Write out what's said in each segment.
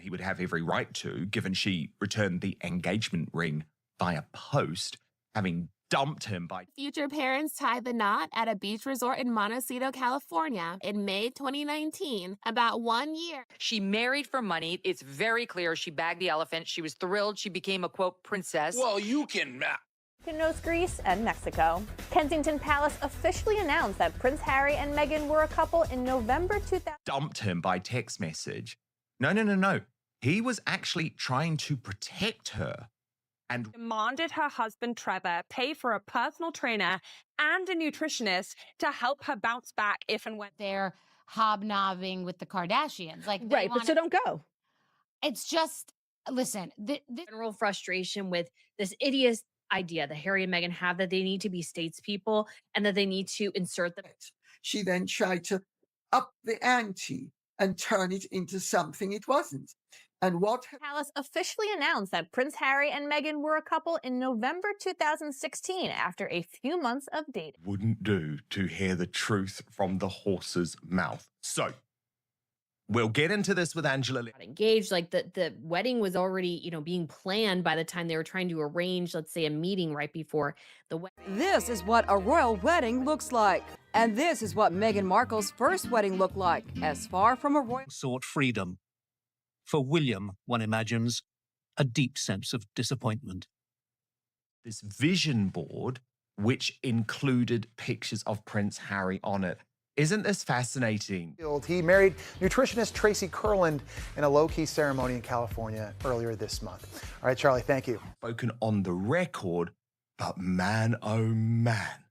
He would have every right to, given she returned the engagement ring via post, having dumped him by... Future parents tied the knot at a beach resort in Montecito, California in May 2019, about 1 year. She married for money. It's very clear she bagged the elephant. She was thrilled. She became a, quote, princess. Well, you can... knows Greece and Mexico. Kensington Palace officially announced that Prince Harry and Meghan were a couple in November 2000. Dumped him by text message. No. He was actually trying to protect her and demanded her husband Trevor pay for a personal trainer and a nutritionist to help her bounce back if and when they're hobnobbing with the Kardashians. Like, right, but so don't go. It's just, listen, general frustration with this idiot idea that Harry and Meghan have that they need to be statespeople and that they need to insert them. She then tried to up the ante and turn it into something it wasn't. And what Palace officially announced that Prince Harry and Meghan were a couple in November 2016 after a few months of dating. Wouldn't do to hear the truth from the horse's mouth. So, we'll get into this with Angela. Engaged, like the wedding was already, being planned by the time they were trying to arrange, let's say, a meeting right before the wedding. This is what a royal wedding looks like. And this is what Meghan Markle's first wedding looked like, as far from a royal... Sought freedom. For William, one imagines, a deep sense of disappointment. This vision board, which included pictures of Prince Harry on it. Isn't this fascinating? He married nutritionist Tracy Kurland in a low-key ceremony in California earlier this month. All right, Charlie, thank you. Spoken on the record, but man, oh man,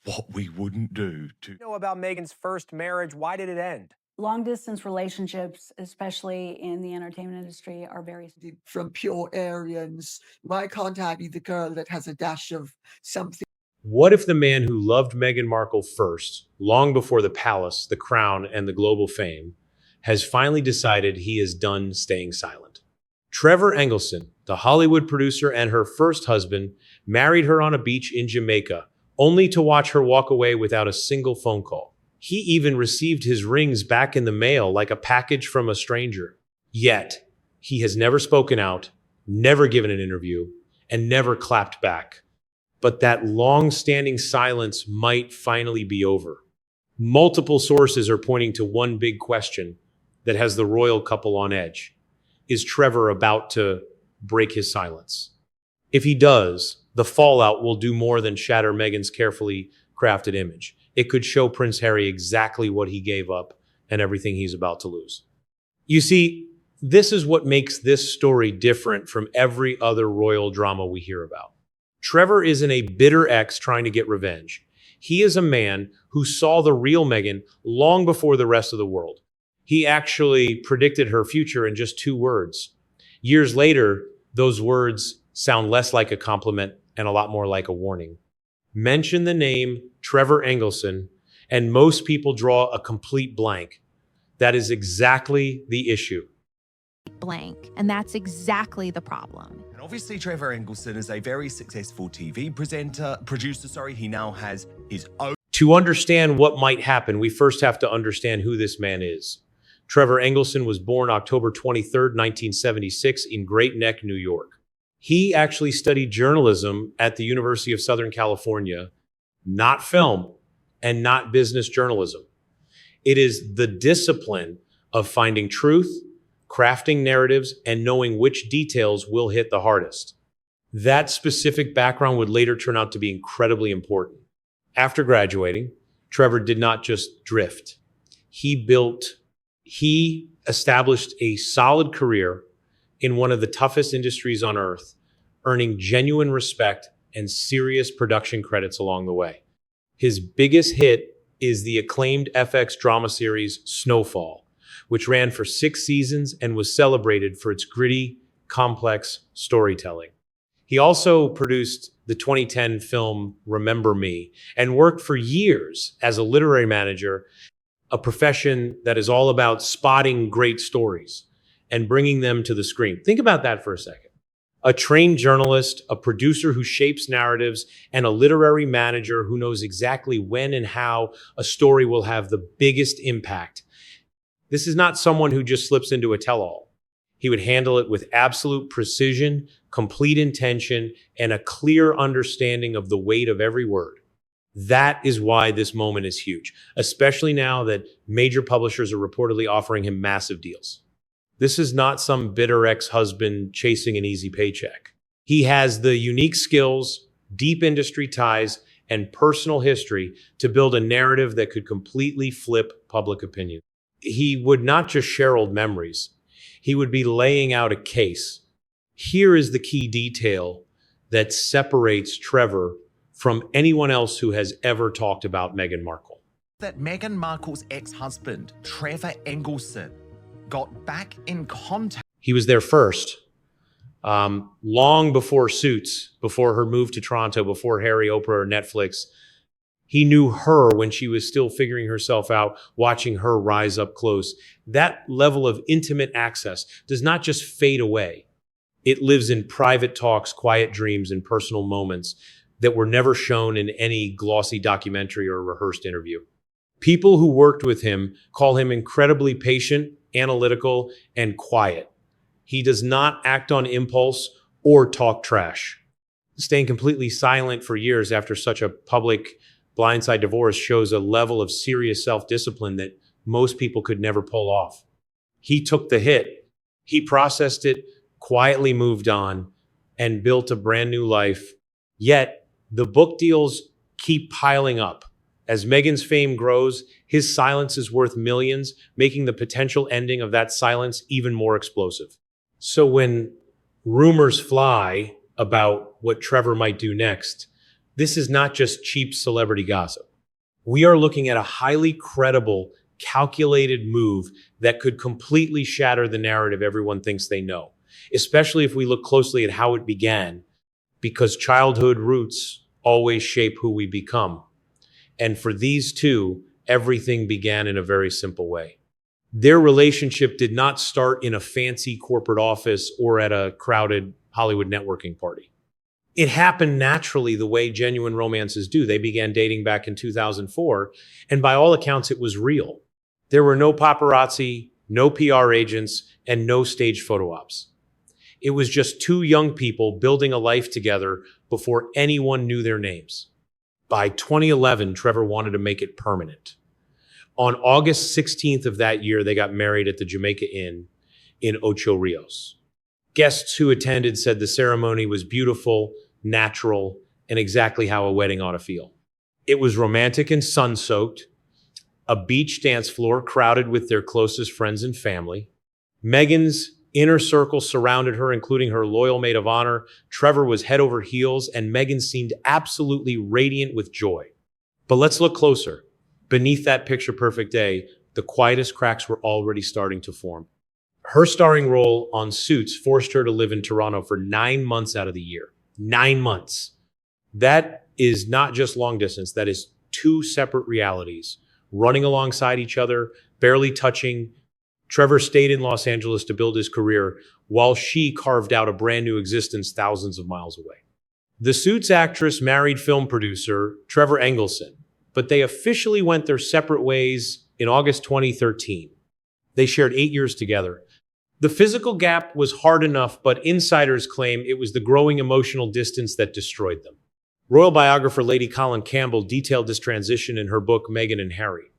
what we wouldn't do to... Know about Meghan's first marriage? Why did it end? Long-distance relationships, especially in the entertainment industry, are very... From pure Aryans, why can't I be the girl that has a dash of something? What if the man who loved Meghan Markle first, long before the palace, the crown, and the global fame, has finally decided he is done staying silent? Trevor Engelson, the Hollywood producer and her first husband, married her on a beach in Jamaica, only to watch her walk away without a single phone call. He even received his rings back in the mail like a package from a stranger. Yet, he has never spoken out, never given an interview, and never clapped back. But that long-standing silence might finally be over. Multiple sources are pointing to one big question that has the royal couple on edge. Is Trevor about to break his silence? If he does, the fallout will do more than shatter Meghan's carefully crafted image. It could show Prince Harry exactly what he gave up and everything he's about to lose. You see, this is what makes this story different from every other royal drama we hear about. Trevor isn't a bitter ex trying to get revenge. He is a man who saw the real Meghan long before the rest of the world. He actually predicted her future in just 2 words. Years later, those words sound less like a compliment and a lot more like a warning. Mention the name Trevor Engelson, and most people draw a complete blank. That is exactly the issue. Blank, and that's exactly the problem. And obviously, Trevor Engelson is a very successful TV producer. He now has his own... To understand what might happen, we first have to understand who this man is. Trevor Engelson was born October 23rd, 1976 in Great Neck, New York. He actually studied journalism at the University of Southern California, not film and not business journalism. It is the discipline of finding truth, crafting narratives, and knowing which details will hit the hardest. That specific background would later turn out to be incredibly important. After graduating, Trevor did not just drift. He established a solid career in one of the toughest industries on earth, earning genuine respect and serious production credits along the way. His biggest hit is the acclaimed FX drama series Snowfall, which ran for 6 seasons and was celebrated for its gritty, complex storytelling. He also produced the 2010 film Remember Me and worked for years as a literary manager, a profession that is all about spotting great stories and bringing them to the screen. Think about that for a second. A trained journalist, a producer who shapes narratives, and a literary manager who knows exactly when and how a story will have the biggest impact. This is not someone who just slips into a tell-all. He would handle it with absolute precision, complete intention, and a clear understanding of the weight of every word. That is why this moment is huge, especially now that major publishers are reportedly offering him massive deals. This is not some bitter ex-husband chasing an easy paycheck. He has the unique skills, deep industry ties, and personal history to build a narrative that could completely flip public opinion. He would not just share old memories. He would be laying out a case. Here is the key detail that separates Trevor from anyone else who has ever talked about Meghan Markle. That Meghan Markle's ex-husband, Trevor Engelson, got back in contact. He was there first, long before Suits, before her move to Toronto, before Harry, Oprah, or Netflix. He knew her when she was still figuring herself out, watching her rise up close. That level of intimate access does not just fade away. It lives in private talks, quiet dreams, and personal moments that were never shown in any glossy documentary or rehearsed interview. People who worked with him call him incredibly patient, analytical, and quiet. He does not act on impulse or talk trash. Staying completely silent for years after such a public blindside divorce shows a level of serious self-discipline that most people could never pull off. He took the hit. He processed it, quietly moved on, and built a brand new life. Yet, the book deals keep piling up. As Meghan's fame grows, his silence is worth millions, making the potential ending of that silence even more explosive. So when rumors fly about what Trevor might do next, this is not just cheap celebrity gossip. We are looking at a highly credible, calculated move that could completely shatter the narrative everyone thinks they know, especially if we look closely at how it began, because childhood roots always shape who we become. And for these two, everything began in a very simple way. Their relationship did not start in a fancy corporate office or at a crowded Hollywood networking party. It happened naturally the way genuine romances do. They began dating back in 2004, and by all accounts, it was real. There were no paparazzi, no PR agents, and no staged photo ops. It was just two young people building a life together before anyone knew their names. By 2011, Trevor wanted to make it permanent. On August 16th of that year, they got married at the Jamaica Inn in Ocho Rios. Guests who attended said the ceremony was beautiful, natural, and exactly how a wedding ought to feel. It was romantic and sun-soaked, a beach dance floor crowded with their closest friends and family. Meghan's inner circle surrounded her, including her loyal maid of honor. Trevor was head over heels, and Meghan seemed absolutely radiant with joy. But let's look closer. Beneath that picture-perfect day, the quietest cracks were already starting to form. Her starring role on Suits forced her to live in Toronto for 9 months out of the year. 9 months. That is not just long distance. That is two separate realities, running alongside each other, barely touching. Trevor stayed in Los Angeles to build his career, while she carved out a brand new existence thousands of miles away. The Suits actress married film producer Trevor Engelson, but they officially went their separate ways in August 2013. They shared 8 years together. The physical gap was hard enough, but insiders claim it was the growing emotional distance that destroyed them. Royal biographer Lady Colin Campbell detailed this transition in her book, Meghan and Harry.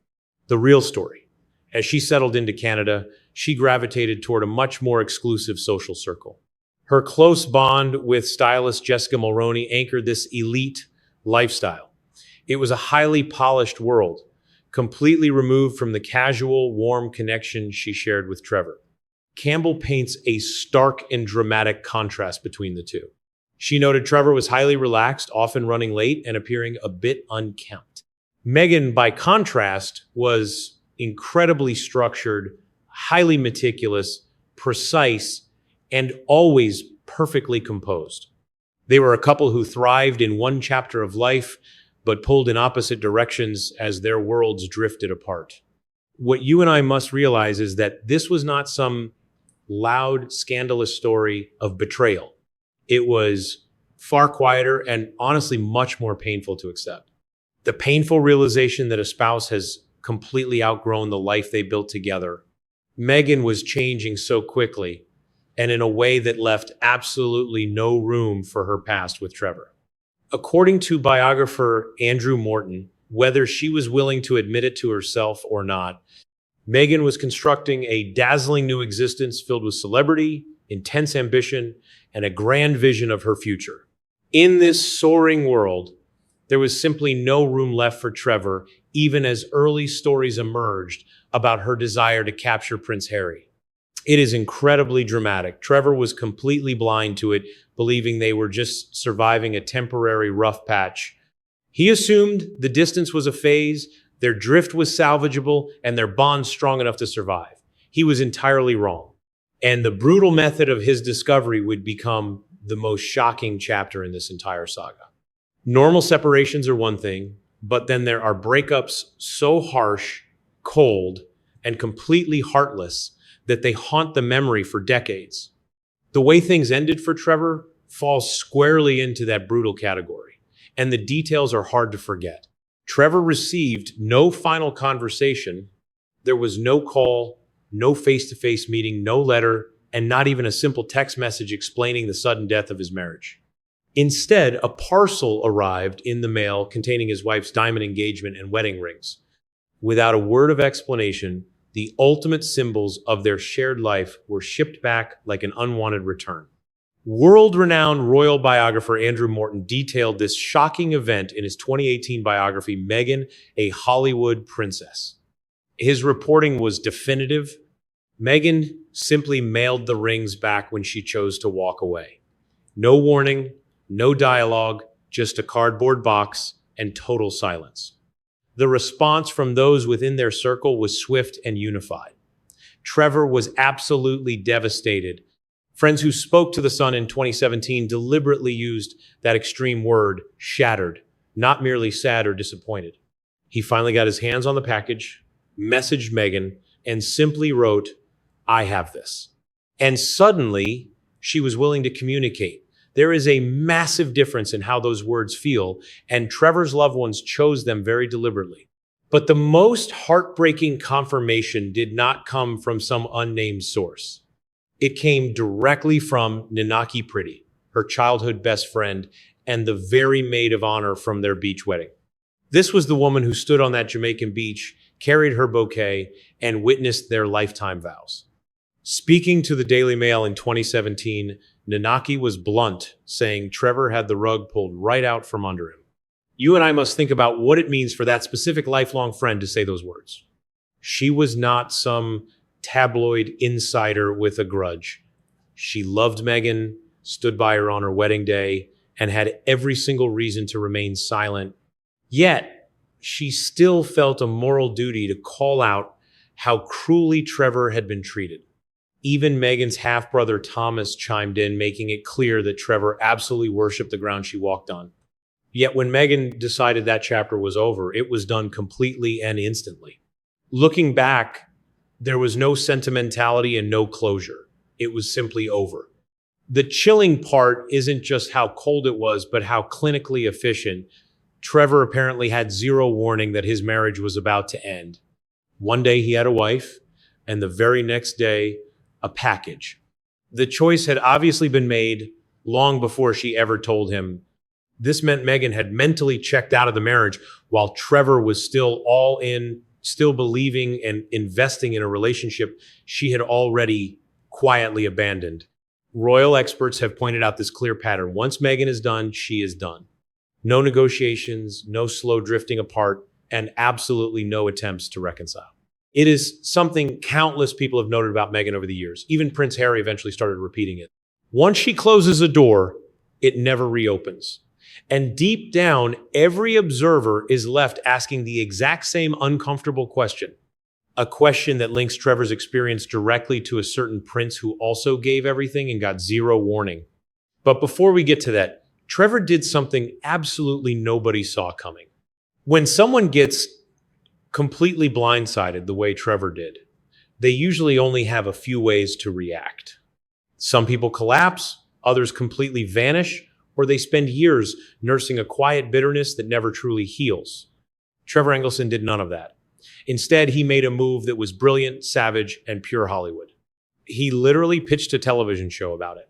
The real story. As she settled into Canada, she gravitated toward a much more exclusive social circle. Her close bond with stylist Jessica Mulroney anchored this elite lifestyle. It was a highly polished world, completely removed from the casual, warm connection she shared with Trevor. Campbell paints a stark and dramatic contrast between the two. She noted Trevor was highly relaxed, often running late and appearing a bit unkempt. Meghan, by contrast, was incredibly structured, highly meticulous, precise, and always perfectly composed. They were a couple who thrived in one chapter of life, but pulled in opposite directions as their worlds drifted apart. What you and I must realize is that this was not some loud, scandalous story of betrayal. It was far quieter and honestly much more painful to accept. The painful realization that a spouse has completely outgrown the life they built together, Meghan was changing so quickly and in a way that left absolutely no room for her past with Trevor. According to biographer Andrew Morton, whether she was willing to admit it to herself or not, Meghan was constructing a dazzling new existence filled with celebrity, intense ambition, and a grand vision of her future. In this soaring world, there was simply no room left for Trevor, even as early stories emerged about her desire to capture Prince Harry. It is incredibly dramatic. Trevor was completely blind to it, believing they were just surviving a temporary rough patch. He assumed the distance was a phase, their drift was salvageable, and their bond strong enough to survive. He was entirely wrong. And the brutal method of his discovery would become the most shocking chapter in this entire saga. Normal separations are one thing, but then there are breakups so harsh, cold, and completely heartless that they haunt the memory for decades. The way things ended for Trevor falls squarely into that brutal category, and the details are hard to forget. Trevor received no final conversation. There was no call, no face-to-face meeting, no letter, and not even a simple text message explaining the sudden death of his marriage. Instead, a parcel arrived in the mail containing his wife's diamond engagement and wedding rings. Without a word of explanation, the ultimate symbols of their shared life were shipped back like an unwanted return. World-renowned royal biographer Andrew Morton detailed this shocking event in his 2018 biography, Meghan, a Hollywood Princess. His reporting was definitive. Meghan simply mailed the rings back when she chose to walk away. No warning, no dialogue, just a cardboard box and total silence. The response from those within their circle was swift and unified. Trevor was absolutely devastated. Friends who spoke to The Sun in 2017 deliberately used that extreme word, shattered, not merely sad or disappointed. He finally got his hands on the package, messaged Meghan, and simply wrote, "I have this." And suddenly, she was willing to communicate. There is a massive difference in how those words feel, and Trevor's loved ones chose them very deliberately. But the most heartbreaking confirmation did not come from some unnamed source. It came directly from Ninaki Pretty, her childhood best friend, and the very maid of honor from their beach wedding. This was the woman who stood on that Jamaican beach, carried her bouquet, and witnessed their lifetime vows. Speaking to the Daily Mail in 2017, Ninaki was blunt, saying Trevor had the rug pulled right out from under him. You and I must think about what it means for that specific lifelong friend to say those words. She was not some tabloid insider with a grudge. She loved Meghan, stood by her on her wedding day, and had every single reason to remain silent. Yet, she still felt a moral duty to call out how cruelly Trevor had been treated. Even Meghan's half-brother Thomas chimed in, making it clear that Trevor absolutely worshipped the ground she walked on. Yet when Meghan decided that chapter was over, it was done completely and instantly. Looking back, there was no sentimentality and no closure. It was simply over. The chilling part isn't just how cold it was, but how clinically efficient. Trevor apparently had zero warning that his marriage was about to end. One day he had a wife, and the very next day, a package. The choice had obviously been made long before she ever told him. This meant Meghan had mentally checked out of the marriage while Trevor was still all in, still believing and investing in a relationship she had already quietly abandoned. Royal experts have pointed out this clear pattern. Once Meghan is done, she is done. No negotiations, no slow drifting apart, and absolutely no attempts to reconcile. It is something countless people have noted about Meghan over the years. Even Prince Harry eventually started repeating it. Once she closes a door, it never reopens. And deep down, every observer is left asking the exact same uncomfortable question. A question that links Trevor's experience directly to a certain prince who also gave everything and got zero warning. But before we get to that, Trevor did something absolutely nobody saw coming. When someone gets completely blindsided the way Trevor did, they usually only have a few ways to react. Some people collapse, others completely vanish, or they spend years nursing a quiet bitterness that never truly heals. Trevor Engelson did none of that. Instead, he made a move that was brilliant, savage, and pure Hollywood. He literally pitched a television show about it.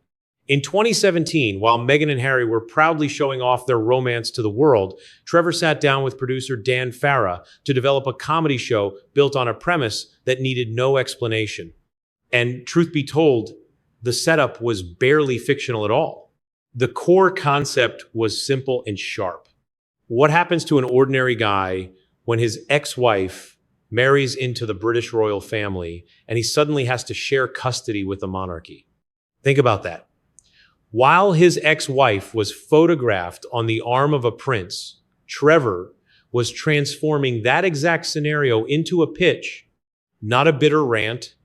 In 2017, while Meghan and Harry were proudly showing off their romance to the world, Trevor sat down with producer Dan Farah to develop a comedy show built on a premise that needed no explanation. And truth be told, the setup was barely fictional at all. The core concept was simple and sharp. What happens to an ordinary guy when his ex-wife marries into the British royal family and he suddenly has to share custody with the monarchy? Think about that. While his ex-wife was photographed on the arm of a prince, Trevor was transforming that exact scenario into a pitch, not a bitter rant,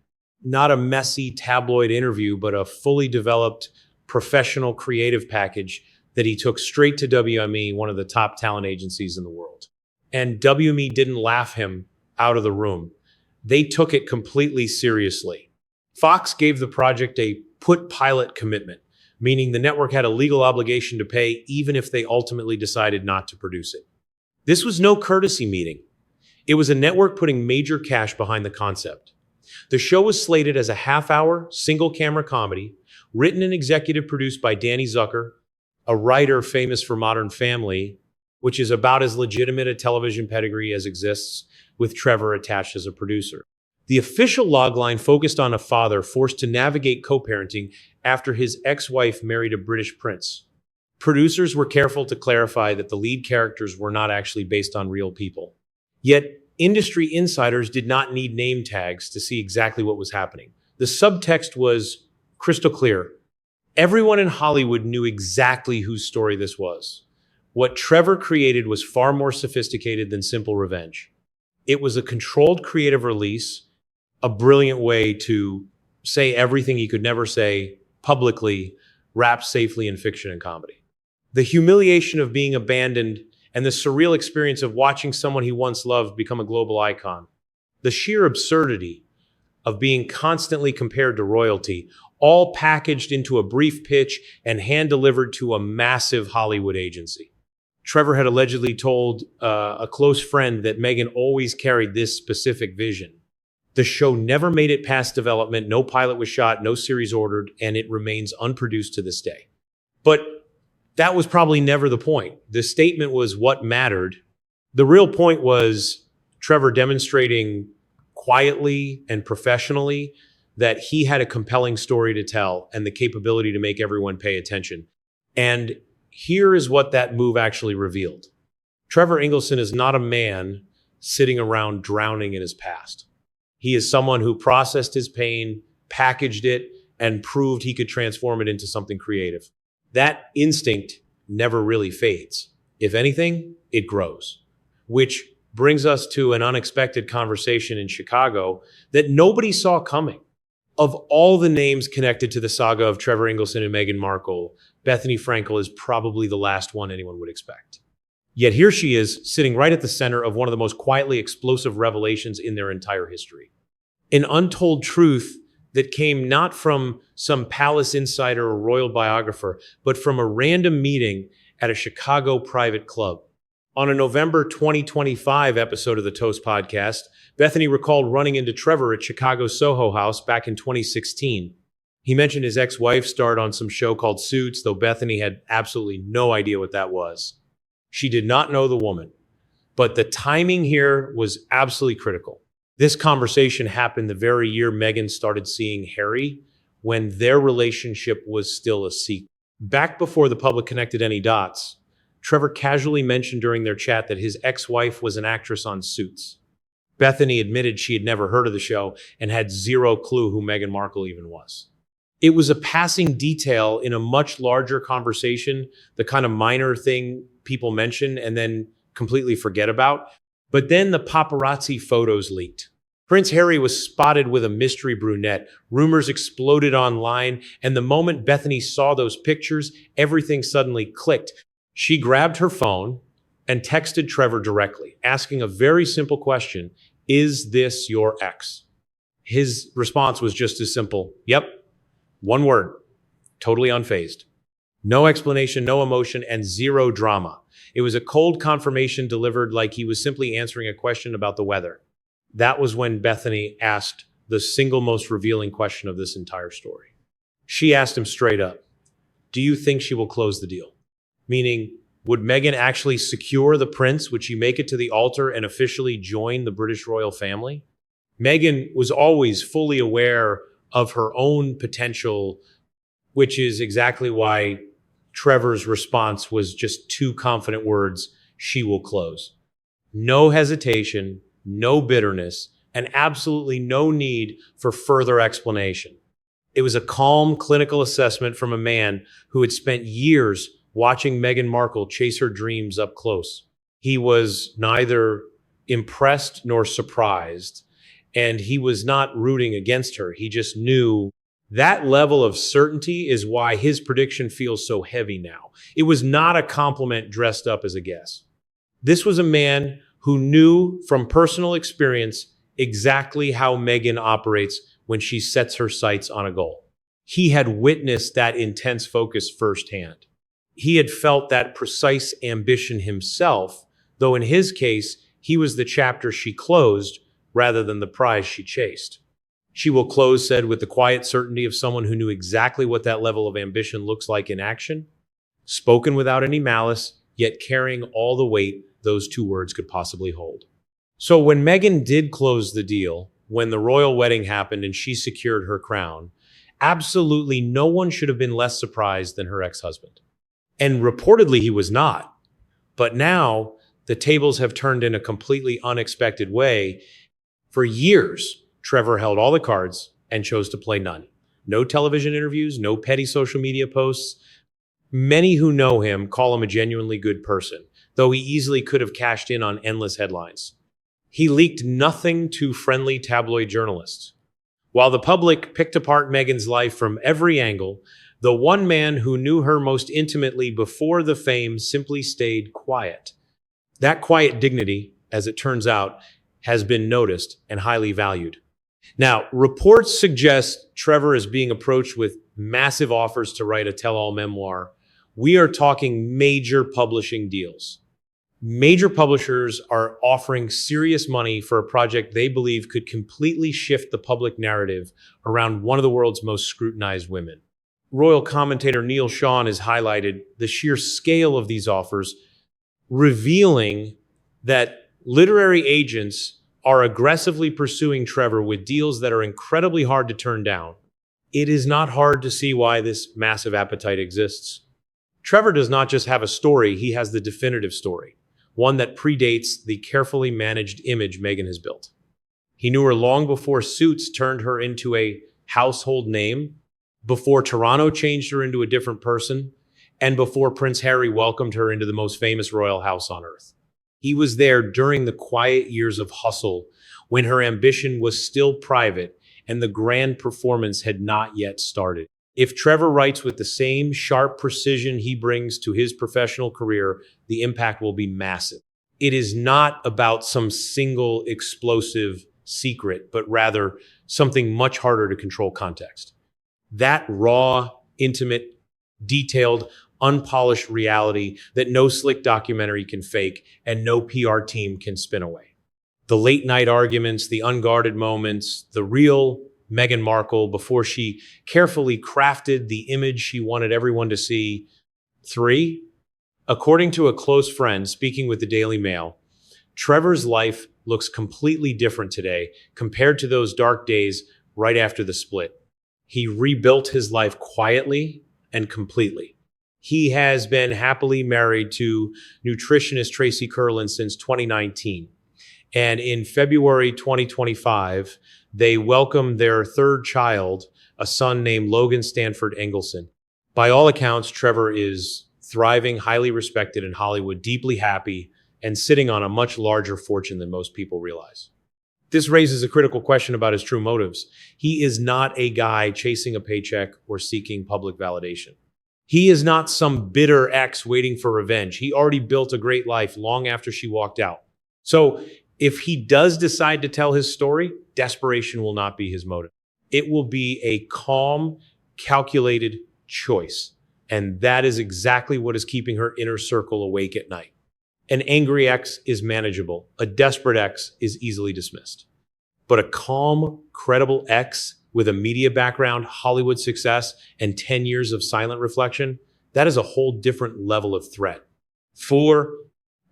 not a messy tabloid interview, but a fully developed professional creative package that he took straight to WME, one of the top talent agencies in the world. And WME didn't laugh him out of the room. They took it completely seriously. Fox gave the project a put pilot commitment, meaning the network had a legal obligation to pay even if they ultimately decided not to produce it. This was no courtesy meeting. It was a network putting major cash behind the concept. The show was slated as a half-hour, single-camera comedy, written and executive produced by Danny Zucker, a writer famous for Modern Family, which is about as legitimate a television pedigree as exists, with Trevor attached as a producer. The official logline focused on a father forced to navigate co-parenting after his ex-wife married a British prince. Producers were careful to clarify that the lead characters were not actually based on real people. Yet, industry insiders did not need name tags to see exactly what was happening. The subtext was crystal clear. Everyone in Hollywood knew exactly whose story this was. What Trevor created was far more sophisticated than simple revenge. It was a controlled creative release, a brilliant way to say everything he could never say publicly, wrapped safely in fiction and comedy. The humiliation of being abandoned and the surreal experience of watching someone he once loved become a global icon. The sheer absurdity of being constantly compared to royalty, all packaged into a brief pitch and hand-delivered to a massive Hollywood agency. Trevor had allegedly told a close friend that Meghan always carried this specific vision. The show never made it past development, no pilot was shot, no series ordered, and it remains unproduced to this day. But that was probably never the point. The statement was what mattered. The real point was Trevor demonstrating quietly and professionally that he had a compelling story to tell and the capability to make everyone pay attention. And here is what that move actually revealed. Trevor Engelson is not a man sitting around drowning in his past. He is someone who processed his pain, packaged it, and proved he could transform it into something creative. That instinct never really fades. If anything, it grows. Which brings us to an unexpected conversation in Chicago that nobody saw coming. Of all the names connected to the saga of Trevor Engelson and Meghan Markle, Bethany Frankel is probably the last one anyone would expect. Yet here she is, sitting right at the center of one of the most quietly explosive revelations in their entire history. An untold truth that came not from some palace insider or royal biographer, but from a random meeting at a Chicago private club. On a November 2025 episode of the Toast podcast, Bethany recalled running into Trevor at Chicago's Soho House back in 2016. He mentioned his ex-wife starred on some show called Suits, though Bethany had absolutely no idea what that was. She did not know the woman, but the timing here was absolutely critical. This conversation happened the very year Meghan started seeing Harry, when their relationship was still a secret. Back before the public connected any dots, Trevor casually mentioned during their chat that his ex-wife was an actress on Suits. Bethany admitted she had never heard of the show and had zero clue who Meghan Markle even was. It was a passing detail in a much larger conversation, the kind of minor thing people mention and then completely forget about. But then the paparazzi photos leaked. Prince Harry was spotted with a mystery brunette. Rumors exploded online, and the moment Bethany saw those pictures, everything suddenly clicked. She grabbed her phone and texted Trevor directly, asking a very simple question: is this your ex? His response was just as simple: yep. One word. Totally unfazed. No explanation, no emotion, and zero drama. It was a cold confirmation delivered like he was simply answering a question about the weather. that was when Bethany asked the single most revealing question of this entire story. She asked him straight up, do you think she will close the deal? Meaning, would Meghan actually secure the prince? Would she make it to the altar and officially join the British royal family? Meghan was always fully aware of her own potential, which is exactly why Trevor's response was just two confident words, she will close. No hesitation, no bitterness, and absolutely no need for further explanation. It was a calm clinical assessment from a man who had spent years watching Meghan Markle chase her dreams up close. He was neither impressed nor surprised, and he was not rooting against her. He just knew that level of certainty is why his prediction feels so heavy now. It was not a compliment dressed up as a guess. This was a man who knew from personal experience exactly how Meghan operates when she sets her sights on a goal. He had witnessed that intense focus firsthand. He had felt that precise ambition himself, though in his case, he was the chapter she closed rather than the prize she chased. She will close said with the quiet certainty of someone who knew exactly what that level of ambition looks like in action, spoken without any malice, yet carrying all the weight those two words could possibly hold. So when Meghan did close the deal, when the royal wedding happened and she secured her crown, absolutely no one should have been less surprised than her ex-husband. And reportedly he was not. But now the tables have turned in a completely unexpected way. For years, Trevor held all the cards and chose to play none. No television interviews, no petty social media posts. Many who know him call him a genuinely good person, though he easily could have cashed in on endless headlines. He leaked nothing to friendly tabloid journalists. While the public picked apart Meghan's life from every angle, the one man who knew her most intimately before the fame simply stayed quiet. That quiet dignity, as it turns out, has been noticed and highly valued. Now, reports suggest Trevor is being approached with massive offers to write a tell-all memoir. We are talking major publishing deals. Major publishers are offering serious money for a project they believe could completely shift the public narrative around one of the world's most scrutinized women. Royal commentator Neil Sean has highlighted the sheer scale of these offers, revealing that literary agents are aggressively pursuing Trevor with deals that are incredibly hard to turn down. It is not hard to see why this massive appetite exists. Trevor does not just have a story, he has the definitive story, one that predates the carefully managed image Meghan has built. He knew her long before Suits turned her into a household name, before Toronto changed her into a different person, and before Prince Harry welcomed her into the most famous royal house on earth. He was there during the quiet years of hustle, when her ambition was still private and the grand performance had not yet started. If Trevor writes with the same sharp precision he brings to his professional career, the impact will be massive. It is not about some single explosive secret, but rather something much harder to control context. That raw, intimate, detailed, unpolished reality that no slick documentary can fake and no PR team can spin away. The late night arguments, the unguarded moments, the real Meghan Markle before she carefully crafted the image she wanted everyone to see. 3, according to a close friend speaking with the Daily Mail, Trevor's life looks completely different today compared to those dark days right after the split. He rebuilt his life quietly and completely. He has been happily married to nutritionist Tracy Curlin since 2019. And in February 2025, they welcomed their third child, a son named Logan Stanford Engelson. By all accounts, Trevor is thriving, highly respected in Hollywood, deeply happy, and sitting on a much larger fortune than most people realize. This raises a critical question about his true motives. He is not a guy chasing a paycheck or seeking public validation. He is not some bitter ex waiting for revenge. He already built a great life long after she walked out. So if he does decide to tell his story, desperation will not be his motive. It will be a calm, calculated choice. And that is exactly what is keeping her inner circle awake at night. An angry ex is manageable. A desperate ex is easily dismissed. but a calm, credible ex with a media background, Hollywood success, and 10 years of silent reflection, that is a whole different level of threat. 4,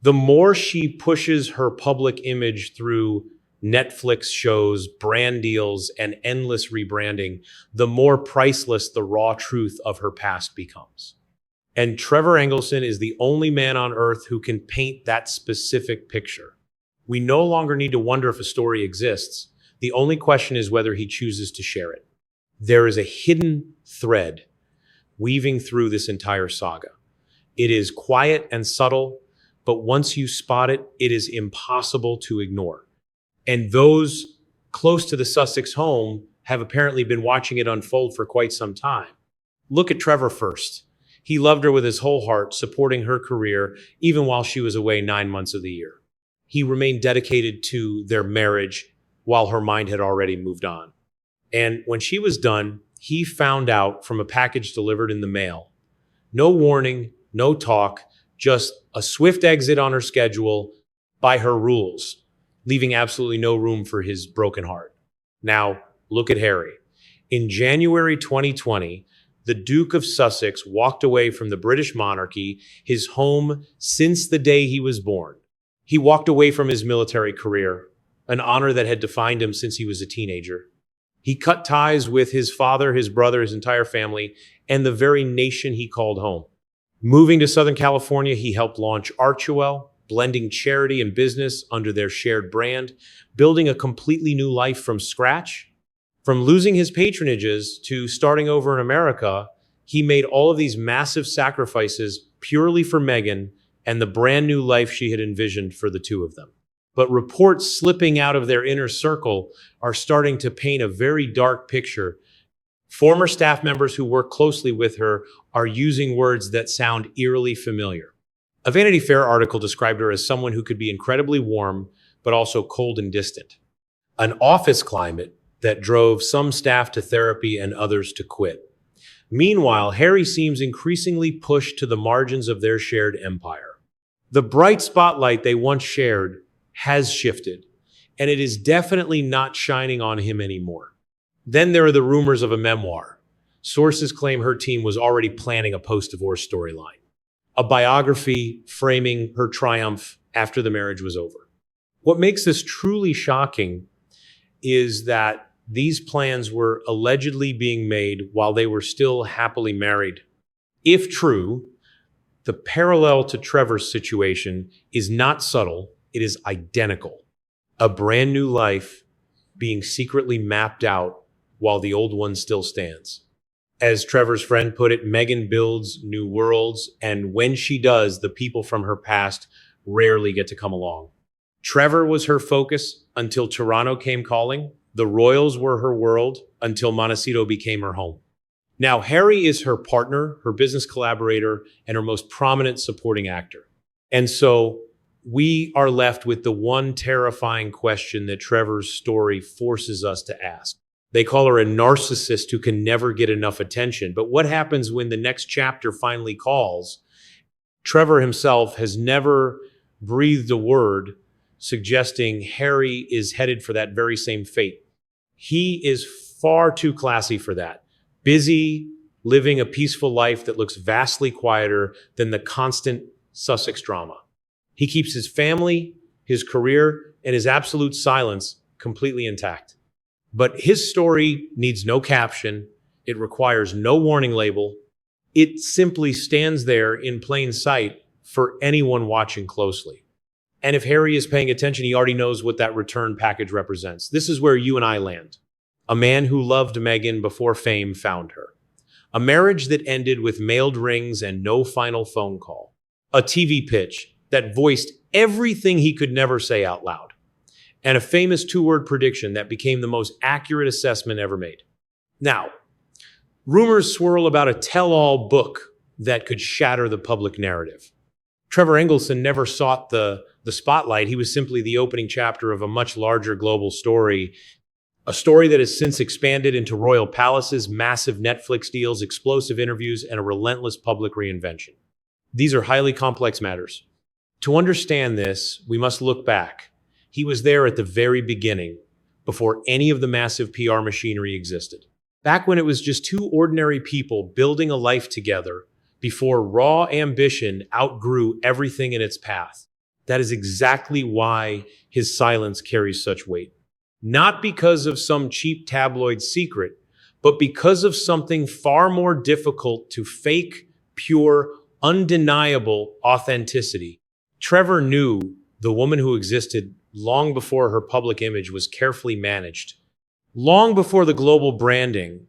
the more she pushes her public image through Netflix shows, brand deals, and endless rebranding, the more priceless the raw truth of her past becomes. And Trevor Engelson is the only man on earth who can paint that specific picture. We no longer need to wonder if a story exists. The only question is whether he chooses to share it. There is a hidden thread weaving through this entire saga. It is quiet and subtle, but once you spot it, it is impossible to ignore. And those close to the Sussex home have apparently been watching it unfold for quite some time. Look at Trevor first. He loved her with his whole heart, supporting her career, even while she was away 9 months of the year. He remained dedicated to their marriage while her mind had already moved on. And when she was done, he found out from a package delivered in the mail. No warning, no talk, just a swift exit on her schedule by her rules, leaving absolutely no room for his broken heart. Now, look at Harry. In January 2020, the Duke of Sussex walked away from the British monarchy, his home since the day he was born. He walked away from his military career, an honor that had defined him since he was a teenager. He cut ties with his father, his brother, his entire family, and the very nation he called home. Moving to Southern California, he helped launch Archewell, blending charity and business under their shared brand, building a completely new life from scratch. From losing his patronages to starting over in America, he made all of these massive sacrifices purely for Meghan and the brand new life she had envisioned for the two of them. But reports slipping out of their inner circle are starting to paint a very dark picture. Former staff members who work closely with her are using words that sound eerily familiar. A Vanity Fair article described her as someone who could be incredibly warm, but also cold and distant. An office climate that drove some staff to therapy and others to quit. Meanwhile, Harry seems increasingly pushed to the margins of their shared empire. The bright spotlight they once shared has shifted, and it is definitely not shining on him anymore. Then there are the rumors of a memoir. Sources claim her team was already planning a post-divorce storyline, a biography framing her triumph after the marriage was over. What makes this truly shocking is that these plans were allegedly being made while they were still happily married. If true, the parallel to Trevor's situation is not subtle, it is identical. A brand new life being secretly mapped out while the old one still stands. As Trevor's friend put it, Meghan builds new worlds, and when she does, the people from her past rarely get to come along. Trevor was her focus until Toronto came calling. The royals were her world until Montecito became her home. Now, Harry is her partner, her business collaborator, and her most prominent supporting actor. And so we are left with the one terrifying question that Trevor's story forces us to ask. They call her a narcissist who can never get enough attention. But what happens when the next chapter finally calls? Trevor himself has never breathed a word suggesting Harry is headed for that very same fate. He is far too classy for that. Busy, living a peaceful life that looks vastly quieter than the constant Sussex drama. He keeps his family, his career, and his absolute silence completely intact. But his story needs no caption. It requires no warning label. It simply stands there in plain sight for anyone watching closely. And if Harry is paying attention, he already knows what that return package represents. This is where you and I land. A man who loved Meghan before fame found her. A marriage that ended with mailed rings and no final phone call. A TV pitch that voiced everything he could never say out loud. And a famous 2-word prediction that became the most accurate assessment ever made. Now, rumors swirl about a tell-all book that could shatter the public narrative. Trevor Engelson never sought the spotlight. He was simply the opening chapter of a much larger global story, a story that has since expanded into royal palaces, massive Netflix deals, explosive interviews, and a relentless public reinvention. These are highly complex matters. To understand this, we must look back. He was there at the very beginning, before any of the massive PR machinery existed. Back when it was just two ordinary people building a life together before raw ambition outgrew everything in its path. That is exactly why his silence carries such weight. Not because of some cheap tabloid secret, but because of something far more difficult to fake, pure, undeniable authenticity. Trevor knew the woman who existed long before her public image was carefully managed, long before the global branding,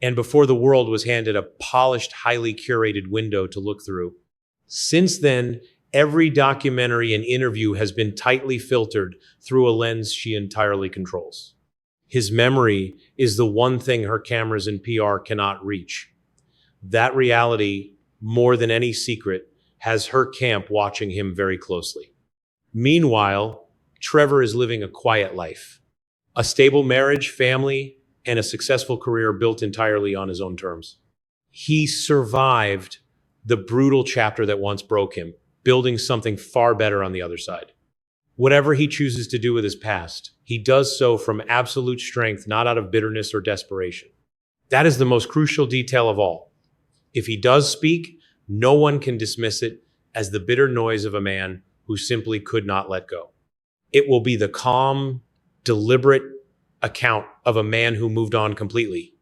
and before the world was handed a polished, highly curated window to look through. Since then, every documentary and interview has been tightly filtered through a lens she entirely controls. His memory is the one thing her cameras and PR cannot reach. That reality, more than any secret, has her camp watching him very closely. Meanwhile, Trevor is living a quiet life. A stable marriage, family, and a successful career built entirely on his own terms. He survived the brutal chapter that once broke him, building something far better on the other side. Whatever he chooses to do with his past, he does so from absolute strength, not out of bitterness or desperation. That is the most crucial detail of all. If he does speak, no one can dismiss it as the bitter noise of a man who simply could not let go. It will be the calm, deliberate account of a man who moved on completely.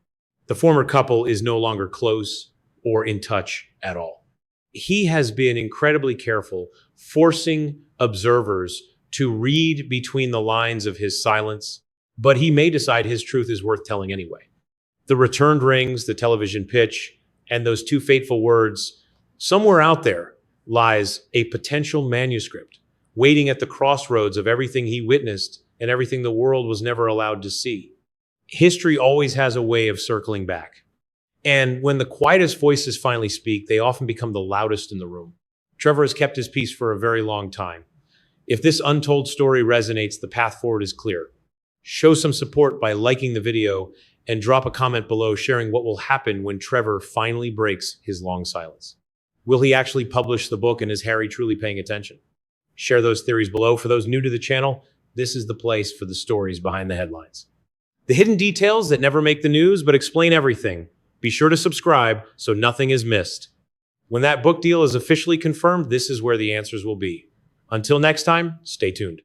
The former couple is no longer close or in touch at all. He has been incredibly careful, forcing observers to read between the lines of his silence, but he may decide his truth is worth telling anyway. The returned rings, the television pitch, and those two fateful words, somewhere out there lies a potential manuscript waiting at the crossroads of everything he witnessed and everything the world was never allowed to see. History always has a way of circling back. And when the quietest voices finally speak, they often become the loudest in the room. Trevor has kept his peace for a very long time. If this untold story resonates, the path forward is clear. Show some support by liking the video and drop a comment below sharing what will happen when Trevor finally breaks his long silence. Will he actually publish the book, and is Harry truly paying attention? Share those theories below. For those new to the channel, this is the place for the stories behind the headlines. The hidden details that never make the news but explain everything. Be sure to subscribe so nothing is missed. When that book deal is officially confirmed, this is where the answers will be. Until next time, stay tuned.